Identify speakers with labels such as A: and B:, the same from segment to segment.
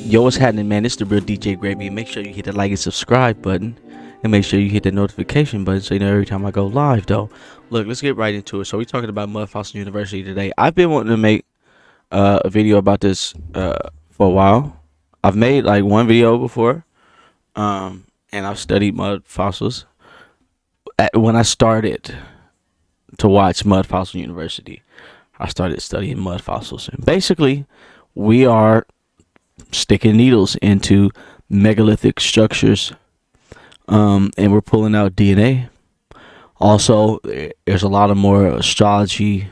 A: Yo, what's happening, man? It's the real DJ Gravy. Make sure you hit the like and subscribe button, and make sure you hit the notification button so you know every time I go live. Though, look, let's get right into it. So we're talking about Mudfossils University today. I've been wanting to make a video about this for a while. I've made like one video before, and I've studied mud fossils. When I started to watch Mudfossils University, I started studying mud fossils, and basically, we are sticking needles into megalithic structures, and we're pulling out DNA. Also, there's a lot of more astrology,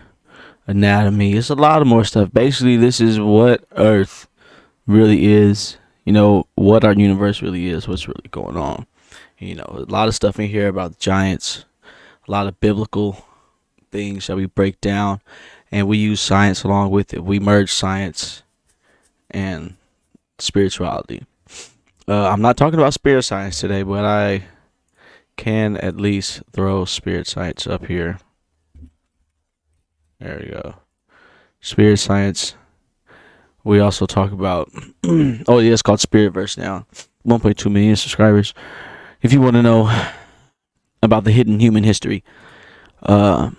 A: anatomy. It's a lot of more stuff. Basically, this is what Earth really is. You know, what our universe really is, what's really going on. You know, a lot of stuff in here about the giants, a lot of biblical things that we break down, and we use science along with it. We merge science and spirituality. I'm not talking about spirit science today, but I can at least throw spirit science up here. There we go. Spirit science. We also talk about oh yeah, it's called Spiritverse now. 1.2 million subscribers. If you want to know about the hidden human history, yeah,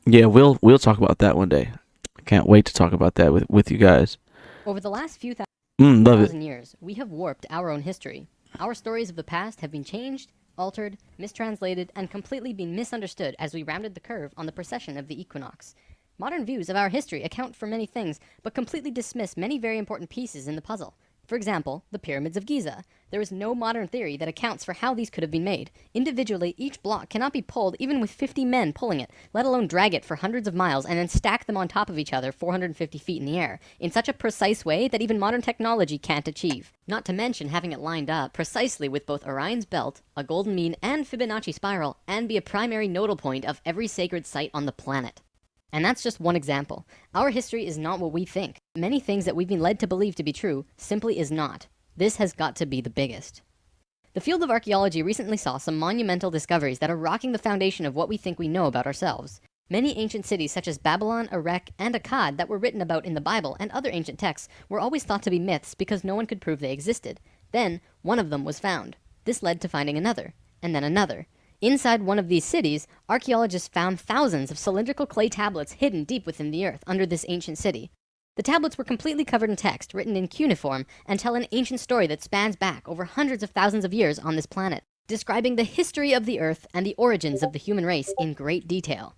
A: we'll talk about that one day. I can't wait to talk about that with you guys.
B: Over the last few
A: love it.
B: years, we have warped our own history. Our stories of the past have been changed, altered, mistranslated, and completely been misunderstood as we rounded the curve on the precession of the equinox. Modern views of our history account for many things, but completely dismiss many very important pieces in the puzzle. For example, the pyramids of Giza. There is no modern theory that accounts for how these could have been made. Individually, each block cannot be pulled even with 50 men pulling it, let alone drag it for hundreds of miles and then stack them on top of each other 450 feet in the air, in such a precise way that even modern technology can't achieve. Not to mention having it lined up precisely with both Orion's belt, a golden mean, and Fibonacci spiral, and be a primary nodal point of every sacred site on the planet. And that's just one example. Our history is not what we think. Many things that we've been led to believe to be true simply is not. This has got to be the biggest. The field of archaeology recently saw some monumental discoveries that are rocking the foundation of what we think we know about ourselves. Many ancient cities such as Babylon, Erech, and Akkad that were written about in the Bible and other ancient texts were always thought to be myths because no one could prove they existed. Then, one of them was found. This led to finding another, and then another. Inside one of these cities, archaeologists found thousands of cylindrical clay tablets hidden deep within the earth under this ancient city. The tablets were completely covered in text, written in cuneiform, and tell an ancient story that spans back over hundreds of thousands of years on this planet, describing the history of the earth and the origins of the human race in great detail.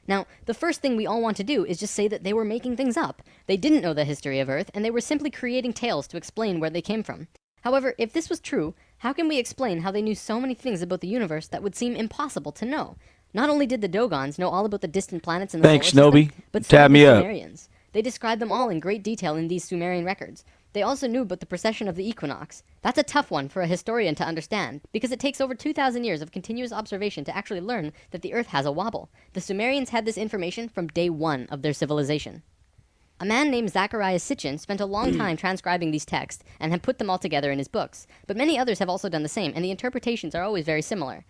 B: Now, the first thing we all want to do is just say that they were making things up. They didn't know the history of Earth, and they were simply creating tales to explain where they came from. However, if this was true, how can we explain how they knew so many things about the universe that would seem impossible to know? Not only did the Dogons know all about the distant planets in the solar system, but so did the Sumerians. They described them all in great detail in these Sumerian records. They also knew about the precession of the equinox. That's a tough one for a historian to understand, because it takes over 2,000 years of continuous observation to actually learn that the Earth has a wobble. The Sumerians had this information from day one of their civilization. A man named Zacharias Sitchin spent a long time transcribing these texts and had put them all together in his books, but many others have also done the same, and the interpretations are always very similar.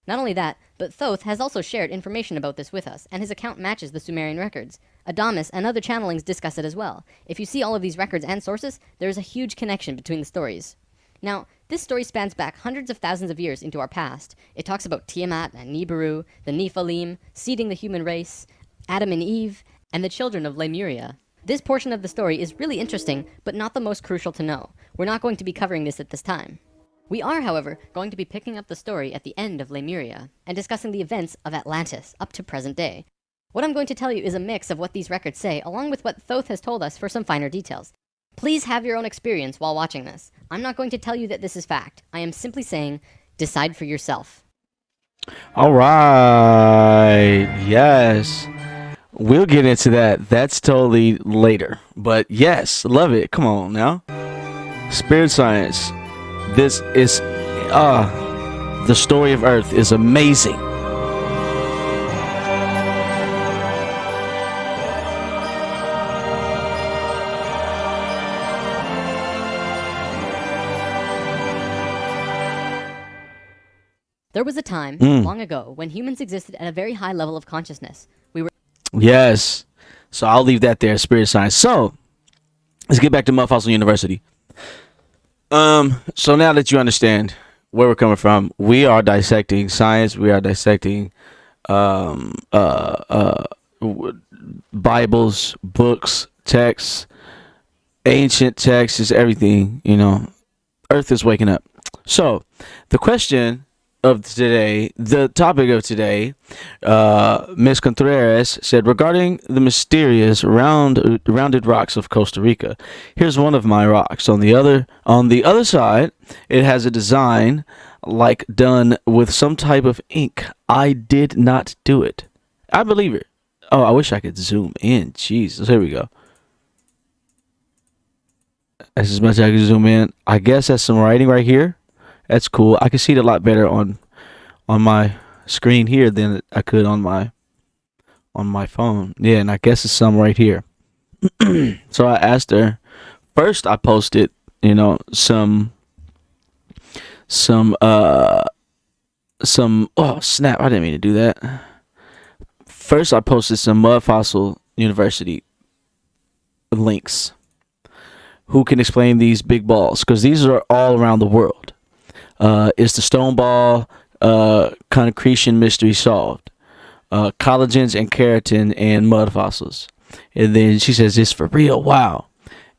B: Not only that, but Thoth has also shared information about this with us, and his account matches the Sumerian records. Adamus and other channelings discuss it as well. If you see all of these records and sources, there is a huge connection between the stories. Now, this story spans back hundreds of thousands of years into our past. It talks about Tiamat and Nibiru, the Nephilim, seeding the human race, Adam and Eve, and the children of Lemuria. This portion of the story is really interesting, but not the most crucial to know. We're not going to be covering this at this time. We are, however, going to be picking up the story at the end of Lemuria, and discussing the events of Atlantis up to present day. What I'm going to tell you is a mix of what these records say, along with what Thoth has told us for some finer details. Please have your own experience while watching this. I'm not going to tell you that this is fact. I am simply saying, decide for yourself.
A: All right. Yes. We'll get into that. That's totally later. But yes, love it. Come on now. Spirit science. This is the story of Earth is amazing.
B: There was a time long ago when humans existed at a very high level of consciousness. We were
A: Yes. So I'll leave that there, spirit science. So let's get back to Mudfossils University. So now that you understand where we're coming from, we are dissecting science. We are dissecting um, uh, uh, Bibles, books, texts, ancient texts, is everything. Earth is waking up. So, the question of today, the topic of today, Ms. Contreras said regarding the mysterious rounded rocks of Costa Rica. Here's one of my rocks. On the other side, it has a design like done with some type of ink. I did not do it. I believe it. Oh, I wish I could zoom in. Jesus, here we go. That's as much as I can zoom in. I guess that's some writing right here. That's cool. I can see it a lot better on my screen here than I could on my phone. Yeah, and I guess it's some right here. So I asked her. First, I posted, some. Oh snap! I didn't mean to do that. First, I posted some Mudfossil University links. Who can explain these big balls? Because these are all around the world. Is the stone ball concretion mystery solved? Collagens and keratin and mud fossils. And then she says, "It's for real. Wow."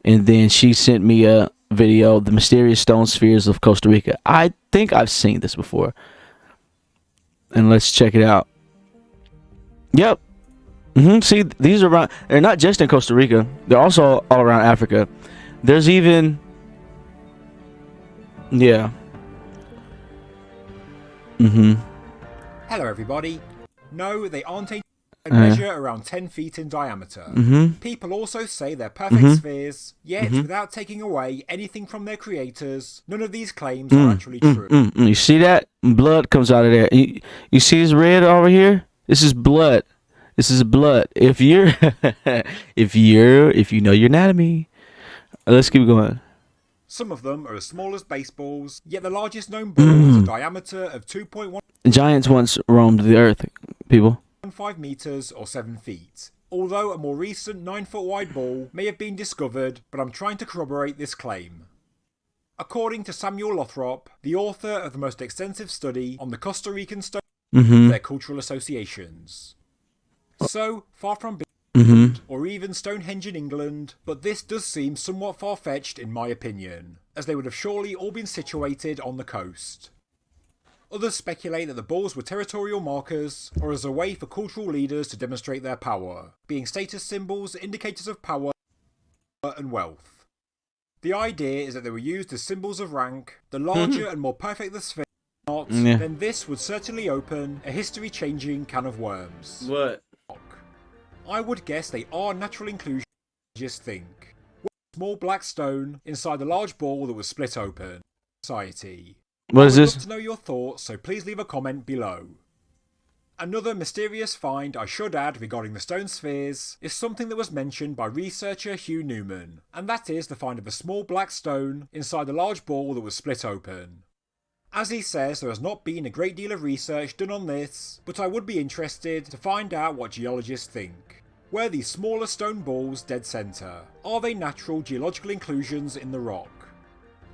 A: And then she sent me a video, the mysterious stone spheres of Costa Rica. I think I've seen this before. And let's check it out. Yep. See, these are around. They're not just in Costa Rica. They're also all around Africa. There's even, yeah.
C: Hello everybody. No, they aren't a measure around 10 feet in diameter. People also say they're perfect spheres, yet without taking away anything from their creators, none of these claims are actually true.
A: You see that? Blood comes out of there. You see this red over here? This is blood. This is blood. If you know your anatomy. Let's keep going.
C: Some of them are as small as baseballs, yet the largest known ball has a diameter of 2.15
A: Giants once roamed the earth, people.
C: meters or 7 feet. Although a more recent 9-foot wide ball may have been discovered, but I'm trying to corroborate this claim. According to Samuel Lothrop, the author of the most extensive study on the Costa Rican stone their cultural associations. So, far from or even Stonehenge in England, but this does seem somewhat far-fetched in my opinion, as they would have surely all been situated on the coast. Others speculate that the balls were territorial markers, or as a way for cultural leaders to demonstrate their power, being status symbols, indicators of power and wealth. The idea is that they were used as symbols of rank. The larger and more perfect the sphere then this would certainly open a history-changing can of worms.
A: What?
C: I would guess they are natural inclusions. Just think. Small black stone inside a large ball that was split open. Society.
A: What is this?
C: I would love to know your thoughts, so please leave a comment below. Another mysterious find I should add regarding the stone spheres is something that was mentioned by researcher Hugh Newman, and that is the find of a small black stone inside a large ball that was split open. As he says, there has not been a great deal of research done on this, but I would be interested to find out what geologists think. Were these smaller stone balls dead centre? Are they natural geological inclusions in the rock?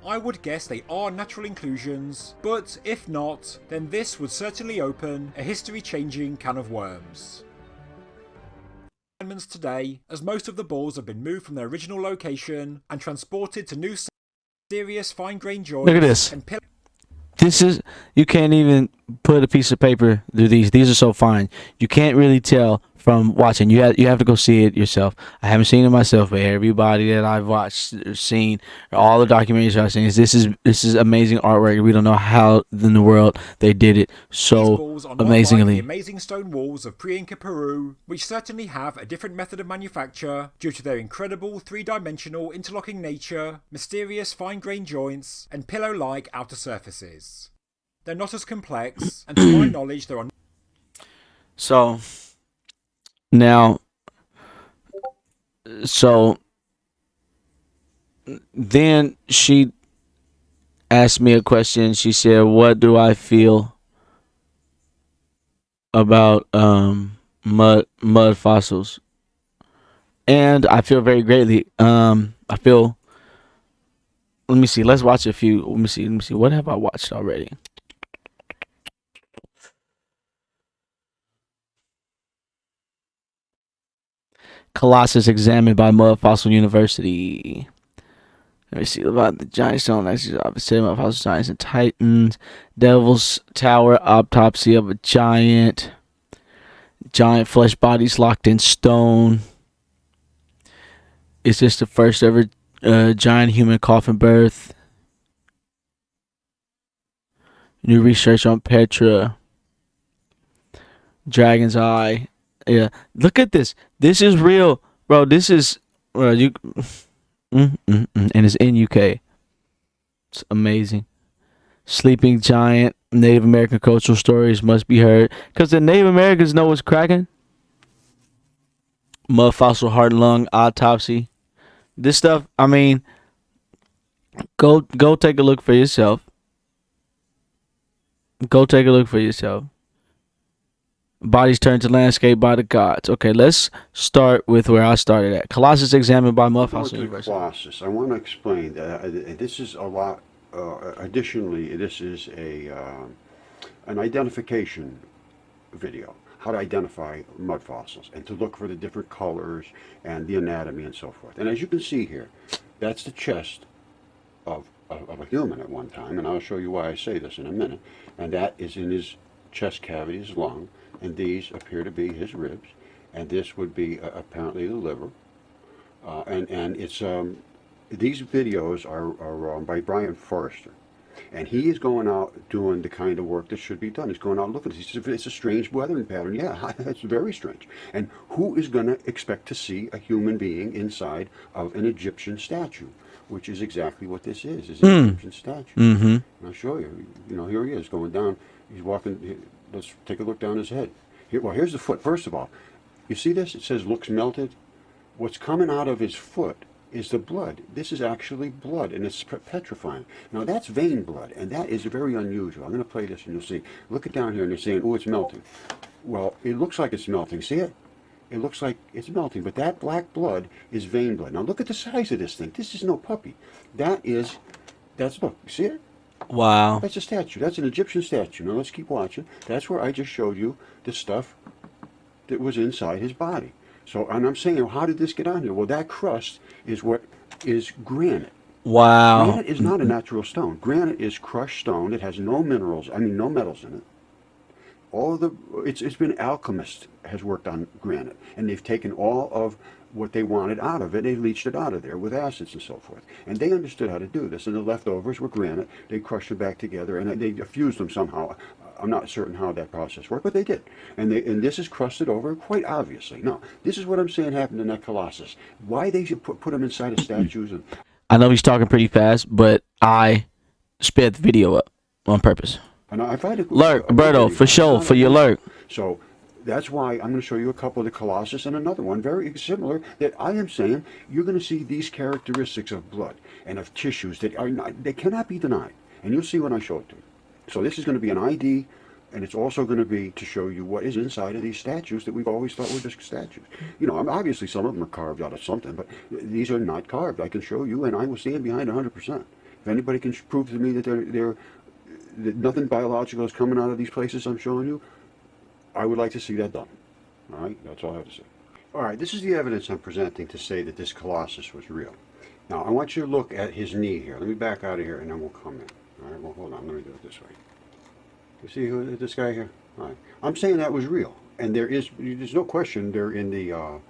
C: I would guess they are natural inclusions, but if not, then this would certainly open a history-changing can of worms. Today, as most of the balls have been moved from their original location and transported to new serious fine-grained joints.
A: Look at this. This is, you can't even put a piece of paper through these. These are so fine. You can't really tell from watching. You have to go see it yourself. I haven't seen it myself, but everybody that I've watched or seen, all the documentaries I've seen, this is amazing artwork. We don't know how in the world they did it so amazingly.
C: The amazing stone walls of pre-Inca Peru, which certainly have a different method of manufacture due to their incredible three-dimensional interlocking nature, mysterious fine-grained joints, and pillow-like outer surfaces. They're not as complex, and to my knowledge, there are.
A: So now, then she asked me a question. She said, "What do I feel about mud fossils?" And I feel very greatly. I feel let me see. Let's watch a few. Let me see. What have I watched already? Colossus examined by Mudfossil University. Let me see about the giant stone. Actually, Mudfossil giants and titans. Devil's Tower autopsy of a giant. Giant flesh bodies locked in stone. Is this the first ever giant human coffin birth? New research on Petra. Dragon's Eye. Yeah, look at this. This is real, bro. This is you. And it's in UK. It's amazing. Sleeping giant. Native American cultural stories must be heard because the Native Americans know what's cracking. Mud fossil heart and lung autopsy. This stuff. I mean, go take a look for yourself. Go take a look for yourself. Bodies turned to landscape by the gods. Okay, let's start with where I started at. Colossus examined by Mudfossil University.
D: Colossus. I want to explain that this is a lot. Additionally, this is an identification video. How to identify mud fossils and to look for the different colors and the anatomy and so forth. And as you can see here, that's the chest of a human at one time, and I'll show you why I say this in a minute. And that is in his chest cavity, his lung, and these appear to be his ribs, and this would be apparently the liver. And it's these videos are by Brian Forrester, and he is going out doing the kind of work that should be done. He's going out looking. It's a strange weathering pattern. Yeah, it's very strange. And who is going to expect to see a human being inside of an Egyptian statue? Which is exactly what this is an Egyptian statue. And I'll show you. You know, here he is going down. He's walking. Let's take a look down his head. Here's the foot. First of all, you see this? It says looks melted. What's coming out of his foot is the blood. This is actually blood, and it's petrifying. Now that's vein blood, and that is very unusual. I'm going to play this, and you'll see. Look it down here, and they're saying, "Oh, it's melting." Well, it looks like it's melting. See it? It looks like it's melting, but that black blood is vein blood. Now look at the size of this thing. This is no puppy. That's look, you see it?
A: Wow.
D: That's a statue. That's an Egyptian statue. Now let's keep watching. That's where I just showed you the stuff that was inside his body. So, and I'm saying, how did this get on here? Well, that crust is what is granite.
A: Wow.
D: Granite is not a natural stone. Granite is crushed stone. It has no minerals. I mean, no metals in it. It's been alchemists has worked on granite, and they've taken all of what they wanted out of it. They leached it out of there with acids and so forth, and they understood how to do this. And the leftovers were granite. They crushed it back together, and they fused them somehow. I'm not certain how that process worked, but they did. And this is crusted over quite obviously. Now, this is what I'm saying happened in that Colossus. Why they should put them inside of statues? And
A: I know he's talking pretty fast, but I sped the video up on purpose.
D: and I find it
A: Lurk, Berto, for sure, for your lurk.
D: So that's why I'm going to show you a couple of the Colossus and another one very similar that I am saying you're going to see these characteristics of blood and of tissues that are not, they cannot be denied. And you'll see when I show it to you. So this is going to be an ID, and it's also going to be to show you what is inside of these statues that we've always thought were just statues. You know, obviously some of them are carved out of something, but these are not carved. I can show you, and I will stand behind 100%. If anybody can prove to me that that nothing biological is coming out of these places I'm showing you, I would like to see that done. All right, that's all I have to say. All right, this is the evidence I'm presenting to say that this Colossus was real. Now, I want you to look at his knee here. Let me back out of here, and then we'll come in. All right, well, hold on. Let me do it this way. You see this guy here? All right. I'm saying that was real, and there's no question they're in the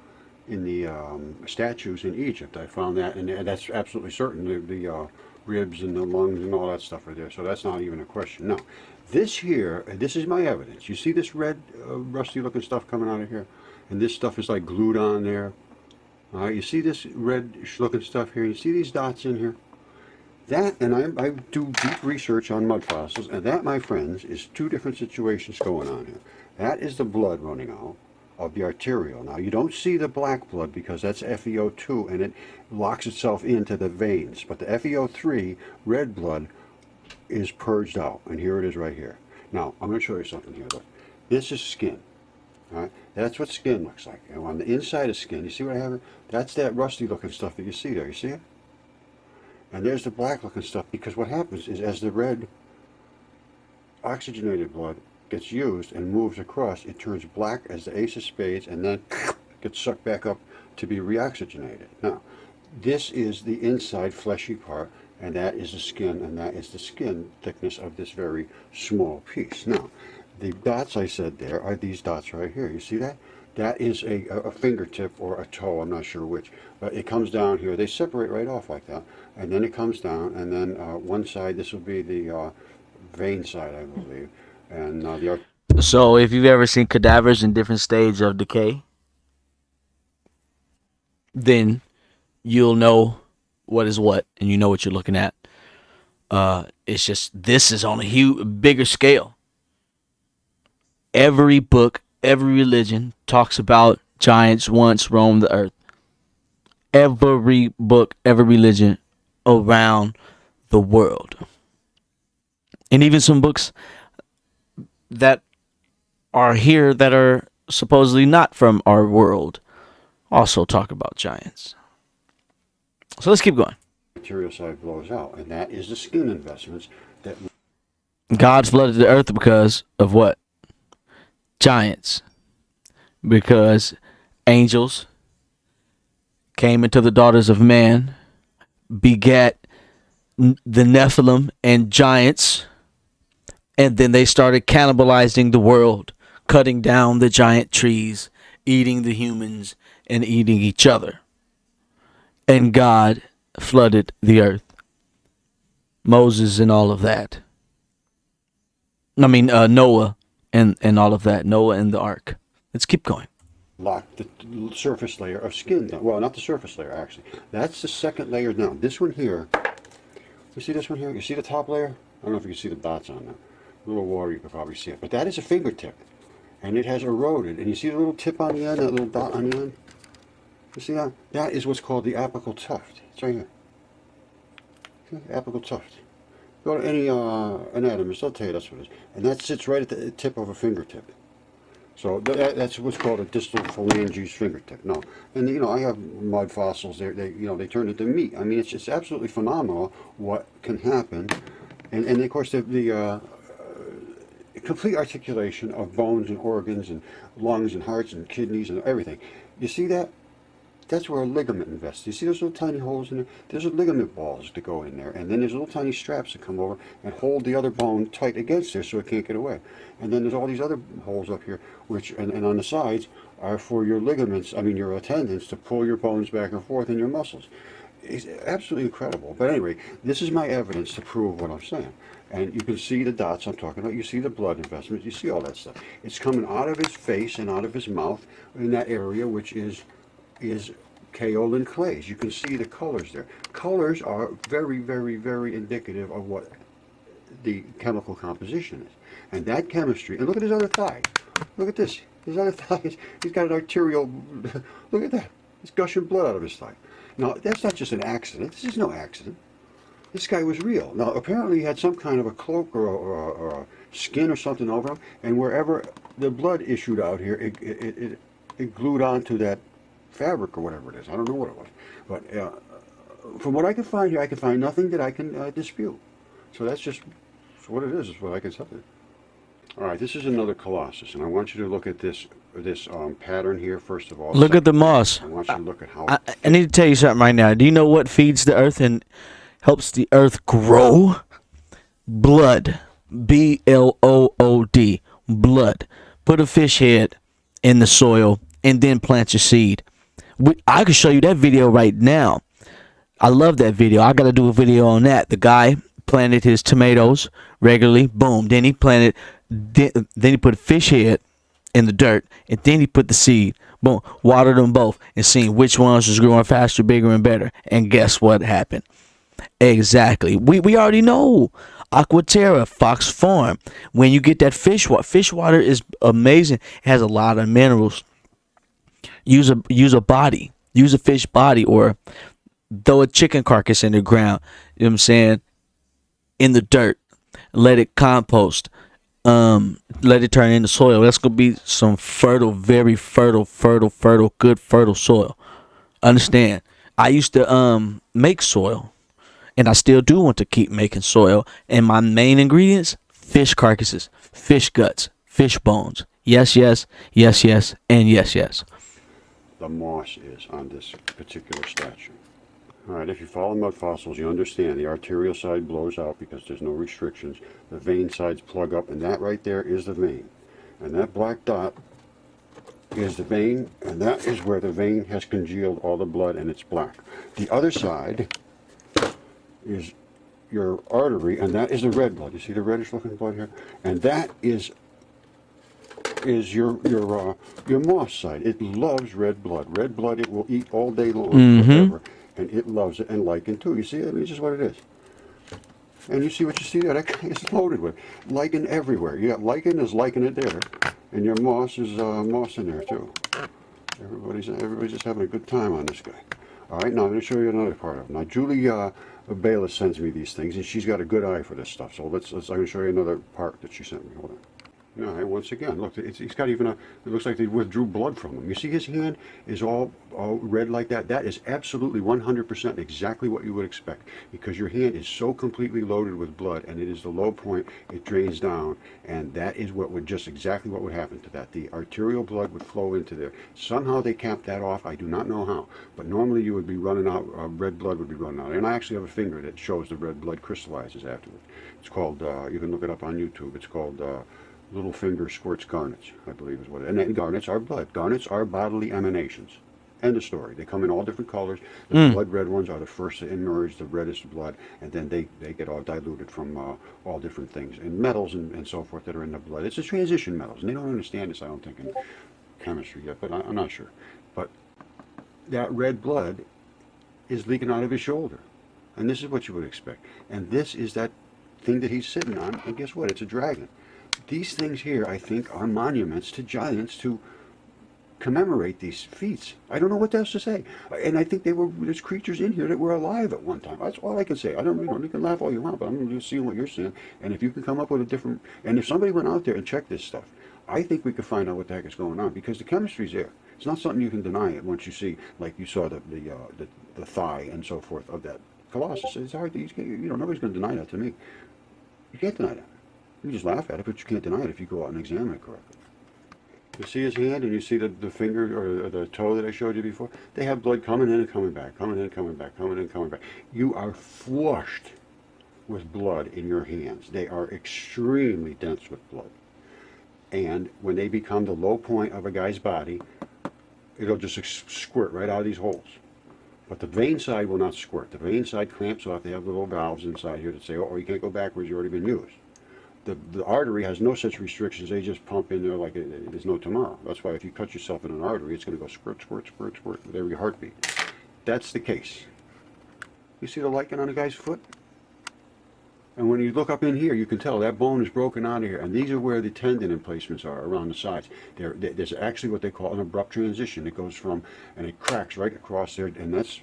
D: statues in Egypt. I found that, and that's absolutely certain. The ribs and the lungs and all that stuff are there, so that's not even a question. No, this here, this is my evidence. You see this red, rusty-looking stuff coming out of here, and this stuff is like glued on there. All right, you see this red-looking stuff here. You see these dots in here. That, and I do deep research on mud fossils, and that, my friends, is two different situations going on here. That is the blood running out of the arterial. Now, you don't see the black blood because that's FeO2, and it locks itself into the veins. But the FeO3, red blood, is purged out, and here it is right here. Now, I'm going to show you something here. Look, this is skin. All right, that's what skin looks like. And on the inside of skin, you see what I have here? That's that rusty-looking stuff that you see there. You see it? And there's the black looking stuff, because what happens is as the red oxygenated blood gets used and moves across, it turns black as the ace of spades and then gets sucked back up to be reoxygenated. Now, this is the inside fleshy part, and that is the skin, and that is the skin thickness of this very small piece. Now, the dots I said there are these dots right here. You see that? That is a fingertip or a toe, I'm not sure which, but it comes down here. They separate right off like that, and then it comes down, and then one side, this will be the vein side, I believe, and the other.
A: So if you've ever seen cadavers in different stages of decay, then you'll know what is what, and you know what you're looking at. It's just this is on a bigger scale. Every book, every religion talks about giants once roamed the earth. Every book, every religion around the world. And even some books that are here that are supposedly not from our world also talk about giants. So let's keep going.
D: Material side blows out, and that is the skin investments that
A: God flooded the earth because of what? Giants. Because angels came into the daughters of man, begat the Nephilim and giants, and then they started cannibalizing the world, cutting down the giant trees, eating the humans, and eating each other. And God flooded the earth. Moses and all of that. I mean, Noah and all of that. Noah and the ark. Let's keep going.
D: locked the surface layer of skin down. Well, not the surface layer, actually. That's the second layer down. This one here, you see this one here? You see the top layer? I don't know if you can see the dots on that. A little water, you can probably see it. But that is a fingertip. And it has eroded. And you see the little tip on the end, that little dot on the end? You see that? That is what's called the apical tuft. It's right here. See? Apical tuft. Go to any anatomist, they'll tell you that's what it is. And that sits right at the tip of a fingertip. So that's what's called a distal phalanges fingertip. No, and you know I have mud fossils. They turn into meat. I mean it's absolutely phenomenal what can happen, and of course the complete articulation of bones and organs and lungs and hearts and kidneys and everything. You see that? That's where a ligament invests. You see those little tiny holes in there? There's ligament balls that go in there, and then there's little tiny straps that come over and hold the other bone tight against there so it can't get away. And then there's all these other holes up here, which and on the sides are for your ligaments, I mean your tendons, to pull your bones back and forth and your muscles. It's absolutely incredible. But anyway, this is my evidence to prove what I'm saying. And you can see the dots I'm talking about. You see the blood investments. You see all that stuff. It's coming out of his face and out of his mouth in that area, which is kaolin clays. You can see the colors there. Colors are very, very, very indicative of what the chemical composition is. And that chemistry, and look at his other thigh. Look at this. His other thigh, he's got an arterial, look at that. He's gushing blood out of his thigh. Now, that's not just an accident. This is no accident. This guy was real. Now, apparently he had some kind of a cloak or a skin or something over him, and wherever the blood issued out here, it glued onto that fabric or whatever it is. I don't know what it was. But from what I can find here, I can find nothing that I can dispute. So that's just what it is what I can tell you. All right, this is another Colossus, and I want you to look at this pattern here, first of all.
A: Look at the moss.
D: I want you to look at how...
A: I need to tell you something right now. Do you know what feeds the earth and helps the earth grow? Blood. B-L-O-O-D. Blood. Put a fish head in the soil and then plant your seed. I could show you that video right now. I love that video. I got to do a video on that. The guy planted his tomatoes regularly. Boom. Then he planted... Then he put a fish head in the dirt, and then he put the seed. Boom, watered them both, and seeing which ones was growing faster, bigger, and better. And guess what happened? Exactly. We already know. Aquaterra, Fox Farm. When you get that fish water is amazing. It has a lot of minerals. Use a body. Use a fish body, or throw a chicken carcass in the ground. You know what I'm saying? In the dirt. Let it compost. Let it turn into soil. That's gonna be some fertile, very fertile, good fertile soil. Understand? I used to make soil, And I still do want to keep making soil. And my main ingredients: fish carcasses, fish guts, fish bones. Yes, yes, yes, yes, and yes, yes.
D: The moss is on this particular statue. All right, if you follow mud fossils, you understand the arterial side blows out because there's no restrictions. The vein sides plug up, and that right there is the vein. And that black dot is the vein, and that is where the vein has congealed all the blood, and it's black. The other side is your artery, and that is the red blood. You see the reddish looking blood here? And that is your moss side. It loves red blood. Red blood it will eat all day long, forever, and it loves it. And lichen too. You see, I mean, it's just what it is. And you see what you see there? That guy is loaded with lichen everywhere. You got lichen, there's lichen it there, and your moss is moss in there too. Everybody's just having a good time on this guy. All right, now I'm going to show you another part of it. Now Julie Bayless sends me these things, and she's got a good eye for this stuff. So I'm going to show you another part that she sent me. Hold on. All right, once again, look, he's got even it looks like they withdrew blood from him. You see his hand is all red like that? That is absolutely 100% exactly what you would expect, because your hand is so completely loaded with blood, and it is the low point, it drains down, and that is what would just exactly what would happen to that. The arterial blood would flow into there. Somehow they capped that off. I do not know how, but normally you would be running out, red blood would be running out. And I actually have a finger that shows the red blood crystallizes afterward. It's called, you can look it up on YouTube, it's called little finger squirts garnets, I believe is what it is. And then garnets are blood. Garnets are bodily emanations. End of story. They come in all different colors. The blood red ones are the first to emerge, the reddest blood, and then they get all diluted from all different things, and metals and so forth that are in the blood. It's a transition metals, and they don't understand this, I don't think, in chemistry yet, but I'm not sure. But that red blood is leaking out of his shoulder, and this is what you would expect. And this is that thing that he's sitting on, and guess what? It's a dragon. These things here, I think, are monuments to giants to commemorate these feats. I don't know what else to say. And I think there's creatures in here that were alive at one time. That's all I can say. I don't, you can laugh all you want, but I'm just seeing what you're seeing. And if you can come up with a different, and if somebody went out there and checked this stuff, I think we could find out what the heck is going on, because the chemistry's there. It's not something you can deny it once you see, like you saw the thigh and so forth of that colossus. It's hard to, nobody's going to deny that to me. You can't deny that. You just laugh at it, but you can't deny it if you go out and examine it correctly. You see his hand, and you see the finger or the toe that I showed you before? They have blood coming in and coming back, coming in and coming back, coming in and coming back. You are flushed with blood in your hands. They are extremely dense with blood. And when they become the low point of a guy's body, it'll just squirt right out of these holes. But the vein side will not squirt. The vein side clamps off. They have little valves inside here that say, oh, you can't go backwards, you've already been used. The artery has no such restrictions. They just pump in there like there's no tomorrow. That's why if you cut yourself in an artery, it's going to go squirt, squirt, squirt, squirt with every heartbeat. That's the case. You see the lichen on a guy's foot? And when you look up in here, you can tell that bone is broken out of here. And these are where the tendon emplacements are, around the sides. There's actually what they call an abrupt transition. It goes from, and it cracks right across there. And that's,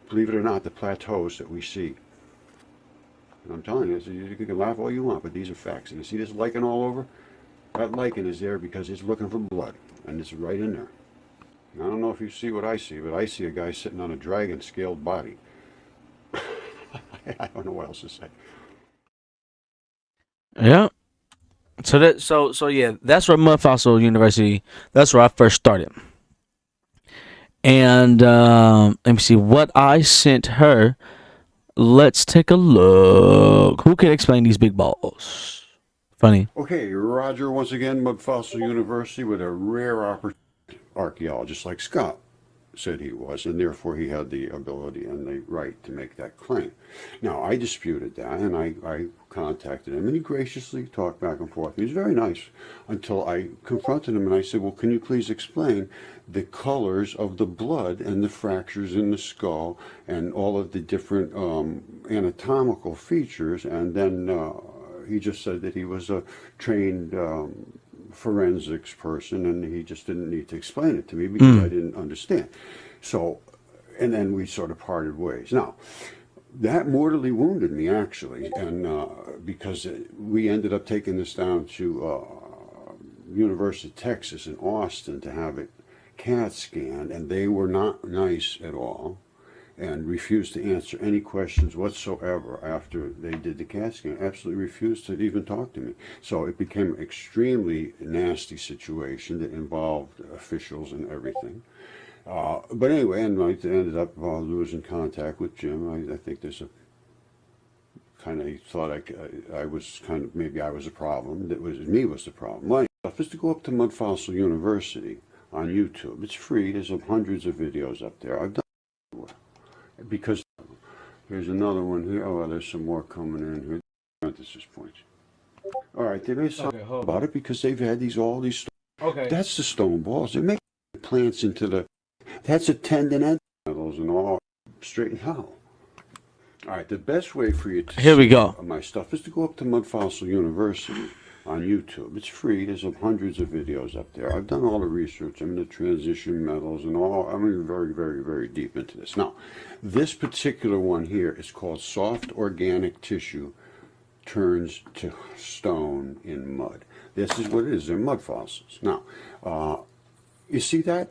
D: believe it or not, the plateaus that we see. And I'm telling you, you can laugh all you want, but these are facts. And you see this lichen all over? That lichen is there because it's looking for blood, and it's right in there. And I don't know if you see what I see, but I see a guy sitting on a dragon-scaled body. I don't know what else to say.
A: Yeah. So yeah, that's where Mudfossil University. That's where I first started. And let me see what I sent her. Let's take a look. Who can explain these big balls? Funny.
D: Okay, Roger once again, Mudfossil University, with a rare archaeologist like Scott said he was, and therefore he had the ability and the right to make that claim. Now, I disputed that, and I contacted him, and he graciously talked back and forth. He was very nice until I confronted him, and I said, well, can you please explain the colors of the blood and the fractures in the skull and all of the different anatomical features? And then he just said that he was a trained forensics person, and he just didn't need to explain it to me because I didn't understand. So, and then we sort of parted ways. Now, that mortally wounded me, actually, and because we ended up taking this down to University of Texas in Austin to have it CAT scanned, and they were not nice at all. and refused to answer any questions whatsoever after they did the CAT scan. Absolutely refused to even talk to me. So it became an extremely nasty situation that involved officials and everything. But anyway, and I ended up losing contact with Jim. I think there's a kind of, he thought I was kind of, maybe I was a problem. That was me was the problem. My stuff is to go up to Mudfossil University on YouTube. It's free. There's hundreds of videos up there. I've done it because here's another one here. Oh, well, there's some more coming in here. Parenthesis points. All right, they made something about it because they've had all these. Okay. That's the stone balls. They're making plants into the. That's a tendon and metals and all straightened out. All right, the best way for you to
A: Here we go.
D: my stuff is to go up to Mudfossil University on YouTube. It's free. There's hundreds of videos up there. I've done all the research. I'm into transition metals and all. I'm very, very, very deep into this. Now, this particular one here is called Soft Organic Tissue Turns to Stone in Mud. This is what it is. They're mud fossils. Now, you see that?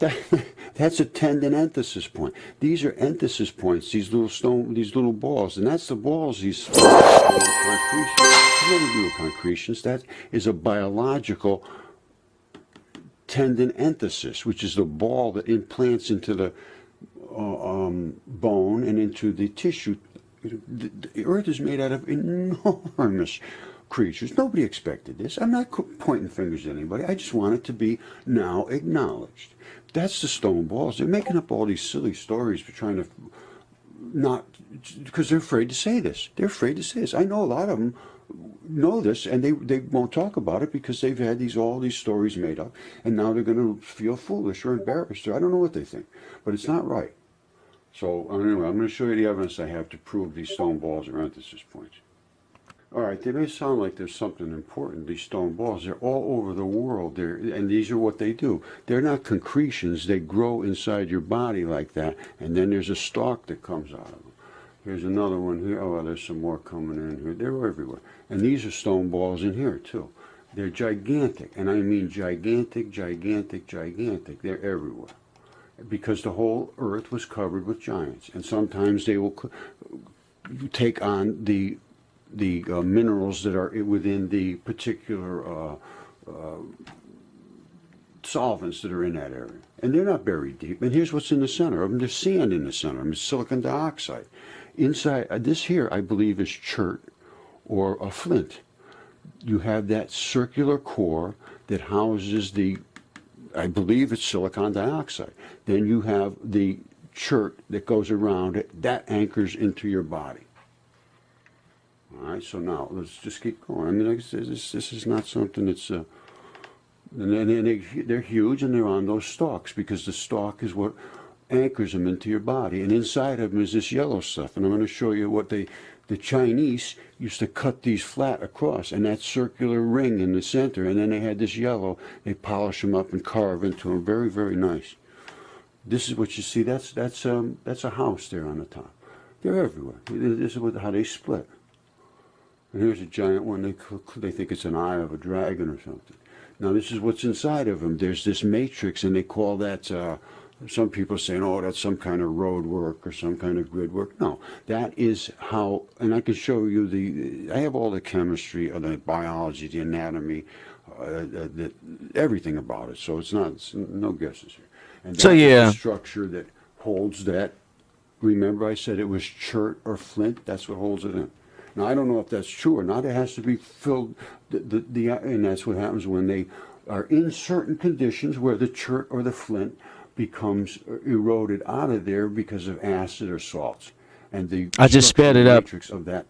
D: That's a tendon enthesis point. These are enthesis points, these little balls, and that's the balls, these concretions. What do with concretions? That is a biological tendon enthesis, which is the ball that implants into the bone and into the tissue. The earth is made out of enormous creatures. Nobody expected this. I'm not pointing fingers at anybody. I just want it to be now acknowledged. That's the stone balls. They're making up all these silly stories for trying to not, because they're afraid to say this. They're afraid to say this. I know a lot of them know this, and they won't talk about it because they've had all these stories made up, and now they're going to feel foolish or embarrassed. I don't know what they think, but it's not right. So anyway, I'm going to show you the evidence I have to prove these stone balls are enthesis points. All right, they may sound like there's something important. These stone balls, they're all over the world. And these are what they do. They're not concretions. They grow inside your body like that, and then there's a stalk that comes out of them. Here's another one here. Oh, well, there's some more coming in here. They're everywhere. And these are stone balls in here, too. They're gigantic, and I mean gigantic, gigantic, gigantic. They're everywhere. Because the whole earth was covered with giants. And sometimes they will take on the minerals that are within the particular solvents that are in that area. And they're not buried deep. And here's what's in the center of them. There's sand in the center of them. It's silicon dioxide. Inside, this here, I believe, is chert or a flint. You have that circular core that houses I believe it's silicon dioxide. Then you have the chert that goes around it. That anchors into your body. All right, so now let's just keep going. I mean, like I said, this is not something that's, and they're huge, and they're on those stalks because the stalk is what anchors them into your body. And inside of them is this yellow stuff. And I'm going to show you what the Chinese used to cut these flat across, and that circular ring in the center. And then they had this yellow. They polish them up and carve into them. Very, very nice. This is what you see. That's a house there on the top. They're everywhere. This is how they split. And here's a giant one. They think it's an eye of a dragon or something. Now this is what's inside of them. There's this matrix, and they call that. Some people saying, "Oh, that's some kind of road work or some kind of grid work." No, that is how. And I can show you I have all the chemistry, the biology, the anatomy, everything about it. So it's no guesses here. And that's the structure that holds that. Remember, I said it was chert or flint. That's what holds it in. Now, I don't know if that's true or not. It has to be filled, and that's what happens when they are in certain conditions where the chert or the flint becomes eroded out of there because of acid or salts. And the
A: I just sped it up.
D: Matrix of that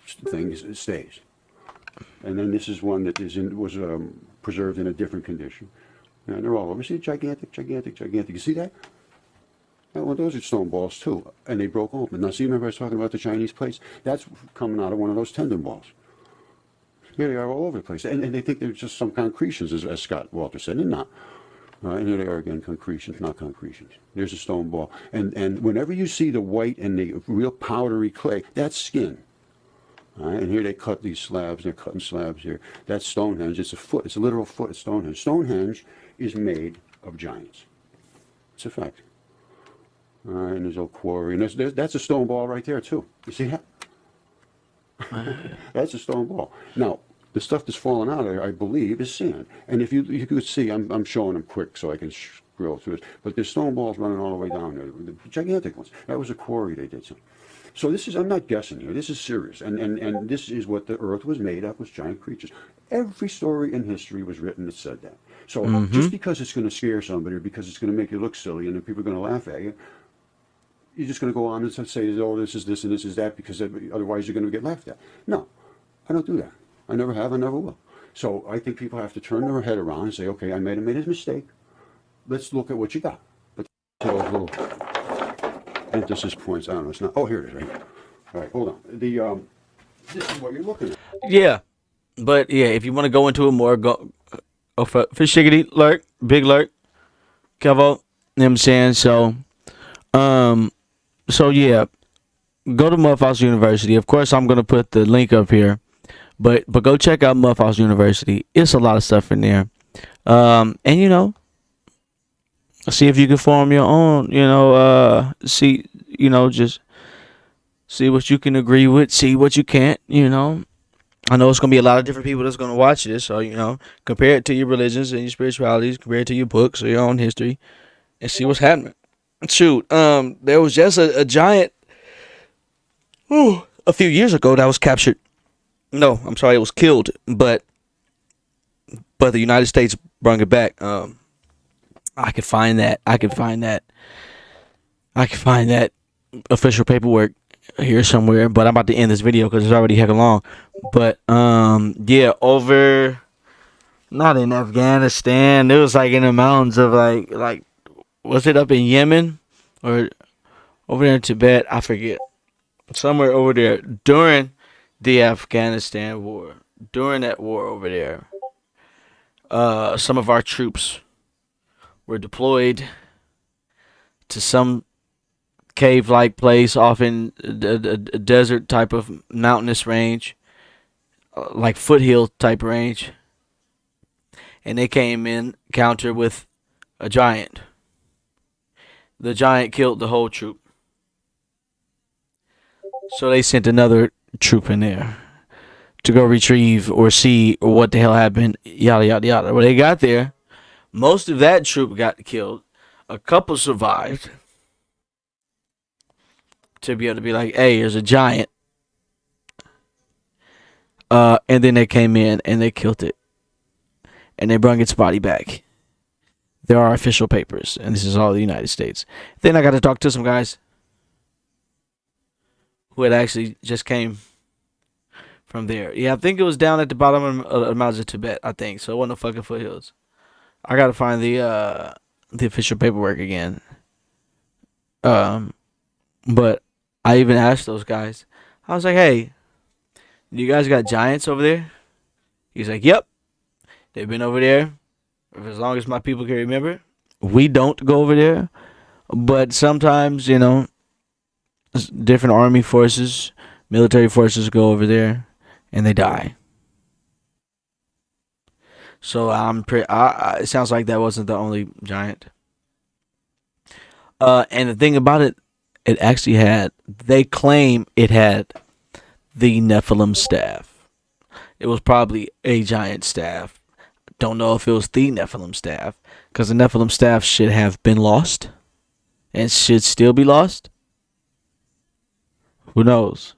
D: thing stays. And then this is one that was preserved in a different condition. And they're all over. See, gigantic, gigantic, gigantic. You see that? Well, those are stone balls too, and they broke open. Now, see, remember I was talking about the Chinese plates? That's coming out of one of those tendon balls. Here they are all over the place, and they think they're just some concretions, as Scott Walter said. They're not. And here they are again, concretions, not concretions. There's a stone ball, and whenever you see the white and the real powdery clay, that's skin. All right, and here they cut these slabs. They're cutting slabs here. That's Stonehenge. It's a foot. It's a literal foot of Stonehenge. Stonehenge is made of giants. It's a fact. All right, and there's a quarry, and that's a stone ball right there too. You see that? That's a stone ball. Now, the stuff that's falling out there, I believe, is sand. And if you could see, I'm showing them quick so I can scroll through this. But there's stone balls running all the way down there, the gigantic ones. That was a quarry they did some. So this is, I'm not guessing here. This is serious, and this is what the Earth was made of, was giant creatures. Every story in history was written that said that. So just because it's going to scare somebody, or because it's going to make you look silly, and then people are going to laugh at you, you're just going to go on and say, oh, this is this and this is that, because otherwise you're going to get laughed at. No, I don't do that. I never have, I never will. So I think people have to turn their head around and say, okay, I made a mistake. Let's look at what you got. But little emphasis points, I don't know, it's not, oh, here it is, right here. All right, hold on. This is what you're looking at.
A: Yeah, but yeah, if you want to go into it more, go for fish shiggity lurk, big lurk, Kevo. You know what I'm saying? So yeah, go to Mudfossils University. Of course, I'm gonna put the link up here, but go check out Mudfossils University. It's a lot of stuff in there, and you know, see if you can form your own. You know, see, you know, just see what you can agree with, see what you can't. You know, I know it's gonna be a lot of different people that's gonna watch this, so you know, compare it to your religions and your spiritualities, compare it to your books or your own history, and see what's happening. Shoot, there was just a giant a few years ago that was captured. No, I'm sorry, it was killed, but the United States brought it back. I could find that official paperwork here somewhere, but I'm about to end this video because it's already heck long. But yeah, over, not in Afghanistan, it was like in the mountains of like was it up in Yemen or over there in Tibet? I forget. Somewhere over there during the Afghanistan war. During that war over there, some of our troops were deployed to some cave-like place off in a desert type of mountainous range, like foothill type range, and they came in encounter with a giant. The giant killed the whole troop. So they sent another troop in there to go retrieve or see what the hell happened, yada, yada, yada. When they got there, most of that troop got killed. A couple survived to be able to be like, hey, there's a giant. And then they came in and they killed it. And they brought its body back. There are official papers, and this is all the United States. Then I got to talk to some guys who had actually just came from there. Yeah, I think it was down at the bottom of the mountains of Tibet, I think. So it wasn't no fucking foothills. I got to find the official paperwork again. But I even asked those guys. I was like, hey, you guys got giants over there? He's like, yep. They've been over there for as long as my people can remember. We don't go over there. But sometimes, you know, different army forces, military forces go over there and they die. So it sounds like that wasn't the only giant. And the thing about it, they claim it had the Nephilim staff. It was probably a giant staff. Don't know if it was the Nephilim staff, because the Nephilim staff should have been lost and should still be lost. Who knows?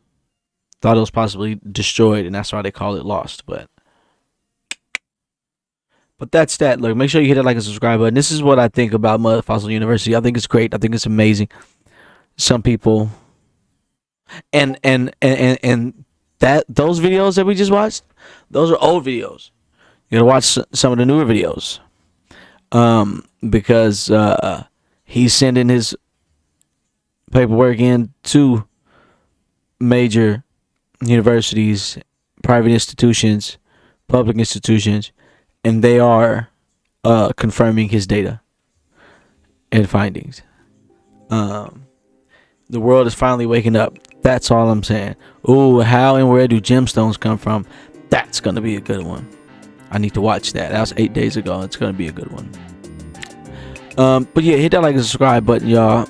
A: Thought it was possibly destroyed, and that's why they call it lost. But that's that. Look, make sure you hit that like and subscribe button. This is what I think about Mudfossils University. I think it's great. I think it's amazing. Some people, and that those videos that we just watched, those are old videos. You gotta watch some of the newer videos, because he's sending his paperwork in to major universities, private institutions, public institutions, and they are confirming his data and findings. The world is finally waking up. That's all I'm saying. Ooh, how and where do gemstones come from? That's gonna be a good one. I need to watch that. That was 8 days ago. It's gonna be a good one. But yeah, hit that like and subscribe button, y'all.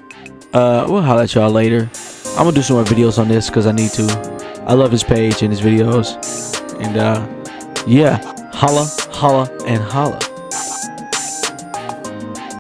A: we'll holler at y'all later. I'm gonna do some more videos on this because I need to. I love his page and his videos. And yeah, holla, holla, and holla.